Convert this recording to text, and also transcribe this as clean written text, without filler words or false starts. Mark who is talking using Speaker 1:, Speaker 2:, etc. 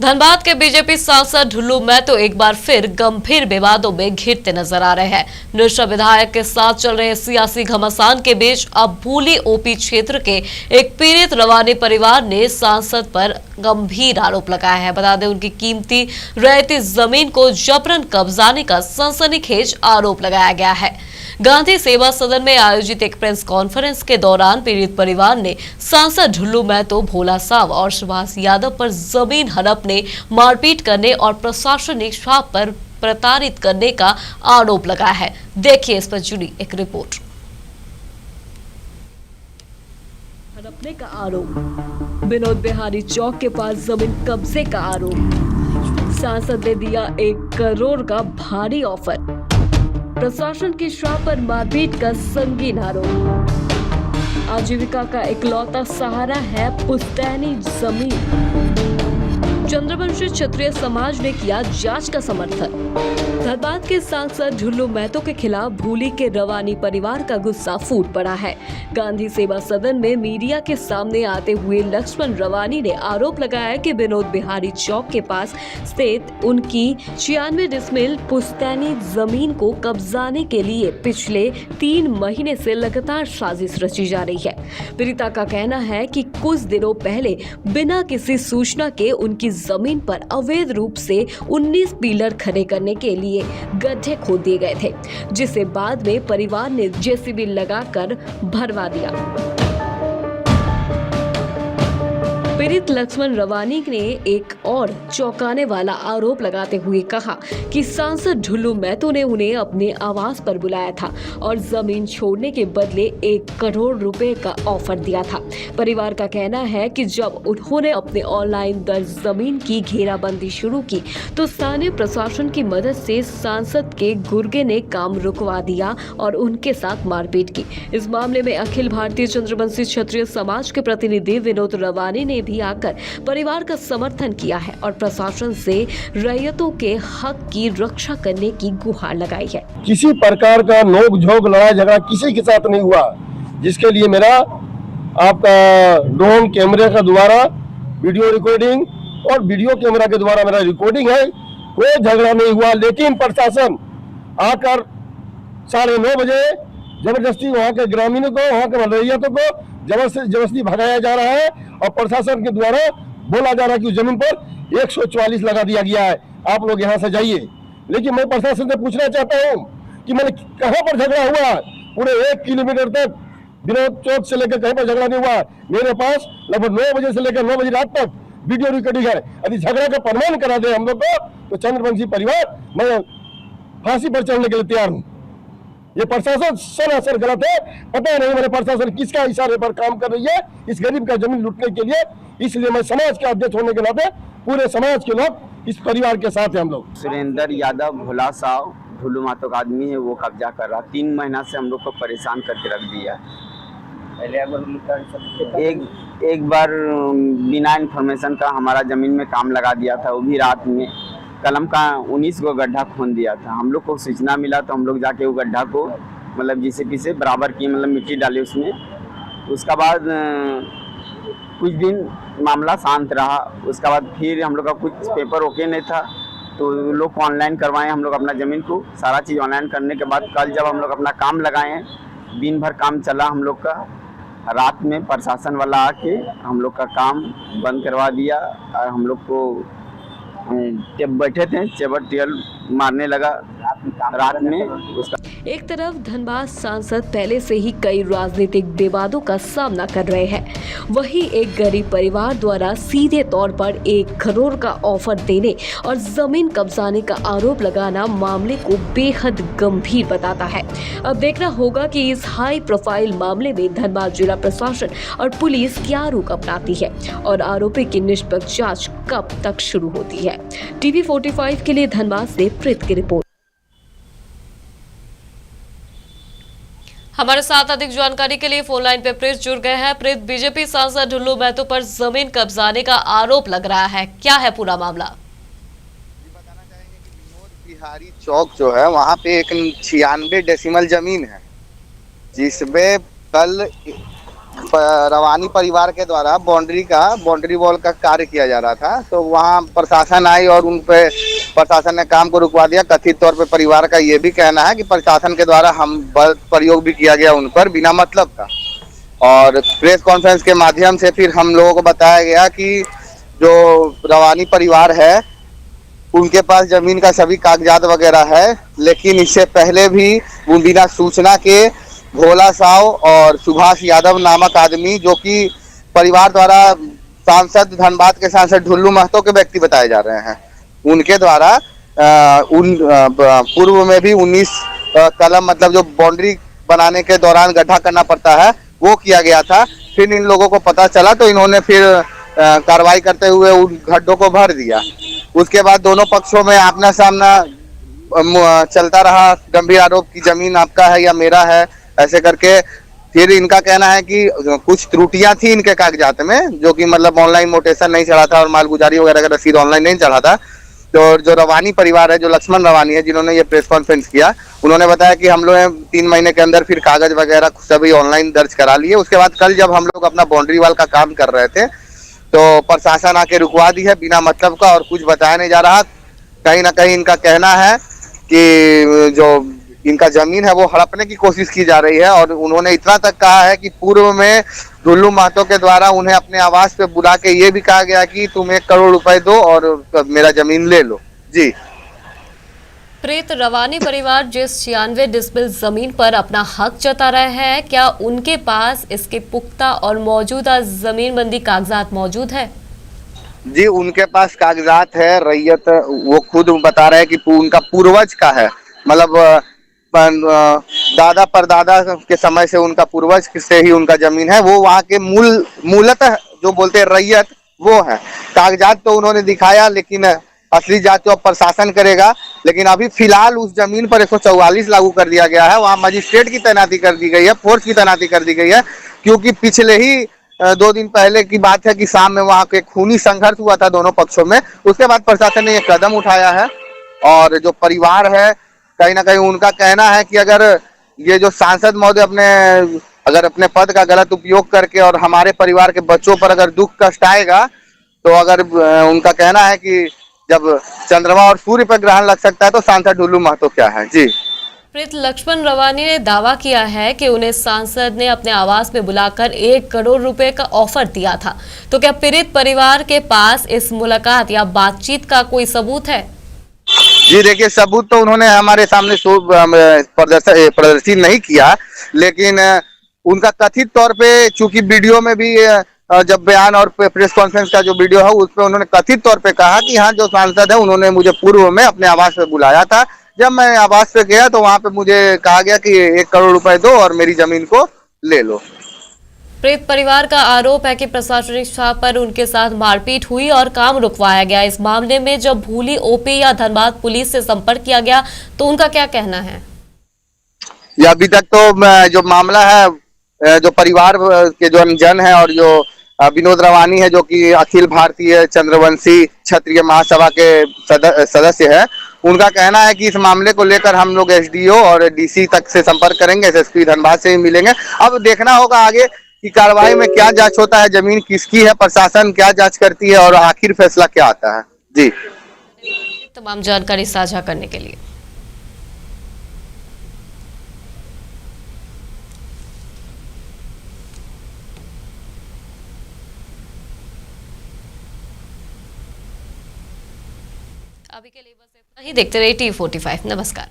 Speaker 1: धनबाद के बीजेपी सांसद ढुल्लू महतो एक बार फिर गंभीर विवादों में घिरते नजर आ रहे हैं। निष्ठा विधायक के साथ चल रहे सियासी घमासान के बीच अब भूली ओपी क्षेत्र के एक पीड़ित रवानी परिवार ने सांसद पर गंभीर आरोप लगाया है। बता दें, उनकी कीमती रैयती जमीन को जबरन कब्जाने का सनसनीखेज आरोप लगाया गया है। गांधी सेवा सदन में आयोजित एक प्रेस कॉन्फ्रेंस के दौरान पीड़ित परिवार ने सांसद ढुल्लू महतो, भोला साव और सुभाष यादव पर जमीन हड़पने, मारपीट करने और प्रशासनिक स्टाफ पर प्रताड़ित करने का आरोप लगाया है। देखिए इस पर जुड़ी एक रिपोर्ट। हड़पने का आरोप, विनोद बिहारी चौक के पास जमीन कब्जे का आरोप, सांसद ने दिया 1 करोड़ का भारी ऑफर, प्रशासन की श्राप पर मारपीट का संगीन आरोप, आजीविका का इकलौता सहारा है पुश्तैनी जमीन, चंद्रवंशी क्षत्रिय समाज ने किया जांच का समर्थन। धनबाद के सांसद ढुल्लू महतो के खिलाफ भूली के रवानी परिवार का गुस्सा फूट पड़ा है। गांधी सेवा सदन में मीडिया के सामने आते हुए लक्ष्मण रवानी ने आरोप लगाया कि विनोद बिहारी चौक के पास स्थित उनकी 96 डिसमिल पुश्तैनी जमीन को कब्जाने के लिए पिछले 3 महीने से लगातार साजिश रची जा रही है। पीड़िता का कहना है कि कुछ दिनों पहले बिना किसी सूचना के उनकी जमीन पर अवैध रूप से 19 पिलर खड़े करने के लिए गड्ढे खोद दिए गए थे, जिसे बाद में परिवार ने जेसीबी लगाकर भरवा दिया। पीड़ित लक्ष्मण रवानी ने एक और चौंकाने वाला आरोप लगाते हुए कहा कि सांसद ढुल्लू महतो ने उन्हें अपने आवास पर बुलाया था और जमीन छोड़ने के बदले 1 करोड़ रुपए का ऑफर दिया था। परिवार का कहना है कि जब उन्होंने अपने ऑनलाइन दर्ज जमीन की घेराबंदी शुरू की तो स्थानीय प्रशासन की मदद से सांसद के गुर्गे ने काम रुकवा दिया और उनके साथ मारपीट की। इस मामले में अखिल भारतीय चंद्रवंशी क्षत्रिय समाज के प्रतिनिधि विनोद रवानी ने भी आकर परिवार का समर्थन किया है और प्रशासन से रैयतों के हक की रक्षा करने की गुहार लगाई है।
Speaker 2: किसी प्रकार का नोक झोंक लड़ाई झगड़ा किसी के साथ नहीं हुआ, जिसके लिए मेरा आपका ड्रोन कैमरे का द्वारा वीडियो रिकॉर्डिंग और वीडियो कैमरा के द्वारा मेरा रिकॉर्डिंग है। कोई झगड़ा नहीं हुआ, लेकिन प्रशासन आकर 9:30 बजे जबरदस्ती वहाँ के ग्रामीणों को, वहाँ के रैयतों को जबरदस्ती भगाया जा रहा है और प्रशासन के द्वारा बोला जा रहा है कि उस जमीन पर 144 लगा दिया गया है, आप लोग यहाँ से जाइए। लेकिन मैं प्रशासन से पूछना चाहता हूँ कि मैंने कहाँ पर झगड़ा हुआ? पूरे 1 किलोमीटर तक विनोद चौक से लेकर कहीं पर झगड़ा नहीं हुआ। मेरे पास लगभग 9 बजे से लेकर 9 बजे रात तक वीडियो रिकॉर्डिंग है। यदि झगड़ा का प्रमाण करा दे हम लोग को तो चंद्रवंशी परिवार मैं फांसी पर चढ़ने के लिए तैयार हूँ। ये प्रशासन सरासर गलत है। पता नहीं मेरे प्रशासन किसका इशारे पर काम कर रही है इस गरीब का जमीन लूटने के लिए। इसलिए मैं समाज के अध्यक्ष होने के नाते पूरे समाज के लोग इस परिवार के साथ हैं। हम लोग
Speaker 3: सुरेंद्र यादव, भोला साव, ढुल्लू महतो का आदमी है, वो कब्जा कर रहा। 3 महीना से हम लोग को परेशान करके रख दिया। एक बार बिना इन्फॉर्मेशन का हमारा जमीन में काम लगा दिया था, वो भी रात में। कलम का 19 को गड्ढा खोद दिया था। हम लोग को सूचना मिला तो हम लोग जाके वो गड्ढा को मतलब जीसीबी से बराबर किए, मतलब मिट्टी डाली उसमें। उसका बाद कुछ दिन मामला शांत रहा। उसके बाद फिर हम लोग का कुछ पेपर ओके नहीं था तो लोग को ऑनलाइन करवाएं हम लोग अपना ज़मीन को। सारा चीज़ ऑनलाइन करने के बाद कल जब हम लोग अपना काम लगाए, दिन भर काम चला हम लोग का। रात में प्रशासन वाला आके हम लोग का काम बंद करवा दिया और हम लोग को बैठे थे चेबर टेल मारने लगा रात में। उसका
Speaker 1: एक तरफ धनबाद सांसद पहले से ही कई राजनीतिक विवादों का सामना कर रहे हैं, वहीं एक गरीब परिवार द्वारा सीधे तौर पर 1 करोड़ का ऑफर देने और जमीन कब्जाने का आरोप लगाना मामले को बेहद गंभीर बताता है। अब देखना होगा कि इस हाई प्रोफाइल मामले में धनबाद जिला प्रशासन और पुलिस क्या रुख अपनाती है और आरोपी की निष्पक्ष जांच कब तक शुरू होती है। टीवी 45 के लिए धनबाद से प्रीत की रिपोर्ट। हमारे साथ अधिक जानकारी के लिए फोन लाइन पे प्रीत जुड़ गए हैं। प्रीत, बीजेपी सांसद ढुल्लू महतो पर जमीन कब्जाने का आरोप लग रहा है, क्या है पूरा मामला?
Speaker 4: बताना चाहेंगे कि विनोद बिहारी चौक जो है वहाँ पे एक 96 डेसिमल जमीन है, जिसमें कल रवानी परिवार के द्वारा बाउंड्री वॉल का कार्य किया जा रहा था, तो वहाँ प्रशासन आई और उन पे प्रशासन ने काम को रुकवा दिया। कथित तौर पे परिवार का ये भी कहना है कि प्रशासन के द्वारा हम बल प्रयोग भी किया गया उन पर बिना मतलब का। और प्रेस कॉन्फ्रेंस के माध्यम से फिर हम लोगों को बताया गया कि जो रवानी परिवार है उनके पास जमीन का सभी कागजात वगैरह है, लेकिन इससे पहले भी वो बिना सूचना के भोला साव और सुभाष यादव नामक आदमी, जो कि परिवार द्वारा सांसद धनबाद के सांसद ढुल्लू महतो के व्यक्ति बताए जा रहे हैं, उनके द्वारा पूर्व में भी 19 कलम मतलब जो बाउंड्री बनाने के दौरान गड्ढा करना पड़ता है वो किया गया था। फिर इन लोगों को पता चला तो इन्होंने फिर कार्रवाई करते हुए उन गड्ढों को भर दिया। उसके बाद दोनों पक्षों में आमना सामना चलता रहा, गंभीर आरोप की जमीन आपका है या मेरा है ऐसे करके। फिर इनका कहना है कि कुछ त्रुटियां थी इनके कागजात में, जो कि मतलब ऑनलाइन मोटेशन नहीं चढ़ा था और मालगुजारी वगैरह का रसीद ऑनलाइन नहीं चढ़ा था। तो जो रवानी परिवार है, जो लक्ष्मण रवानी है जिन्होंने ये प्रेस कॉन्फ्रेंस किया, उन्होंने बताया कि हम लोग 3 महीने के अंदर फिर कागज वगैरह सभी ऑनलाइन दर्ज करा लिए। उसके बाद कल जब हम लोग अपना बाउंड्री वॉल का काम कर रहे थे तो प्रशासन आके रुकवा दी है बिना मतलब का, और कुछ बताया नहीं जा रहा। कहीं ना कहीं इनका कहना है कि जो इनका जमीन है वो हड़पने की कोशिश की जा रही है, और उन्होंने इतना तक कहा है कि पूर्व में ढुल्लू महतो के द्वारा उन्हें अपने आवास पे बुला के ये भी कहा गया कि तुम 1 करोड़ रुपए दो और मेरा जमीन ले लो। जी
Speaker 1: प्रीत, रवानी परिवार जिस 96 डिसमिल जमीन पर अपना हक जता रहे हैं, क्या उनके पास इसके पुख्ता और मौजूदा जमीनबंदी कागजात मौजूद है?
Speaker 4: जी, उनके पास कागजात है। रैयत वो खुद बता रहे हैं कि उनका पूर्वज का है, मतलब दादा परदादा के समय से उनका पूर्वज से ही उनका जमीन है। वो वहाँ के मूलतः जो बोलते हैं रैयत वो है। कागजात तो उन्होंने दिखाया, लेकिन असली जांच तो अब प्रशासन करेगा। लेकिन अभी फिलहाल उस जमीन पर 144 लागू कर दिया गया है। वहाँ मजिस्ट्रेट की तैनाती कर दी गई है, फोर्स की तैनाती कर दी गई है, क्योंकि पिछले ही 2 दिन पहले की बात है कि शाम में वहाँ के खूनी संघर्ष हुआ था दोनों पक्षों में। उसके बाद प्रशासन ने ये कदम उठाया है। और जो परिवार है, कहीं ना कहीं उनका कहना है कि अगर ये जो सांसद महोदय अपने पद का गलत उपयोग करके और हमारे परिवार के बच्चों पर अगर दुख कष्ट आएगा, तो अगर उनका कहना है कि जब चंद्रमा और सूर्य पर ग्रहण लग सकता है तो सांसद ढुल्लू महतो क्या है। जी
Speaker 1: प्रीत, लक्ष्मण रवानी ने दावा किया है कि उन्हें सांसद ने अपने आवास में बुलाकर 1 करोड़ रुपए का ऑफर दिया था। तो क्या पीड़ित परिवार के पास इस मुलाकात या बातचीत का कोई सबूत है?
Speaker 4: जी देखिए, सबूत तो उन्होंने हमारे सामने प्रदर्शित नहीं किया, लेकिन उनका कथित तौर पे, चूंकि वीडियो में भी जब बयान और प्रेस कॉन्फ्रेंस का जो वीडियो है उसमें उन्होंने कथित तौर पे कहा कि हाँ, जो सांसद है उन्होंने मुझे पूर्व में अपने आवास पे बुलाया था। जब मैं आवास पे गया तो वहां पे मुझे कहा गया कि 1 करोड़ रुपए दो और मेरी जमीन को ले लो।
Speaker 1: प्रीत परिवार का आरोप है कि प्रशासनिक स्टाफ पर उनके साथ मारपीट हुई और काम रुकवाया गया। इस मामले में जब भूली ओपी या धनबाद पुलिस से संपर्क किया गया तो उनका क्या कहना है?
Speaker 4: अभी तक तो जो मामला है, जो परिवार के जो जन है और जो विनोद रवानी है, जो कि अखिल भारतीय चंद्रवंशी क्षत्रिय महासभा के सदस्य है, उनका कहना है कि इस मामले को लेकर हम लोग एसडीओ और डीसी तक से संपर्क करेंगे, एसएसपी धनबाद से भी मिलेंगे। अब देखना होगा आगे कि कार्रवाई में क्या जांच होता है, जमीन किसकी है, प्रशासन क्या जांच करती है और आखिर फैसला क्या आता है। जी,
Speaker 1: तमाम जानकारी साझा करने के लिए। अभी के लिए बस इतना ही। देखते रहिए T45। नमस्कार।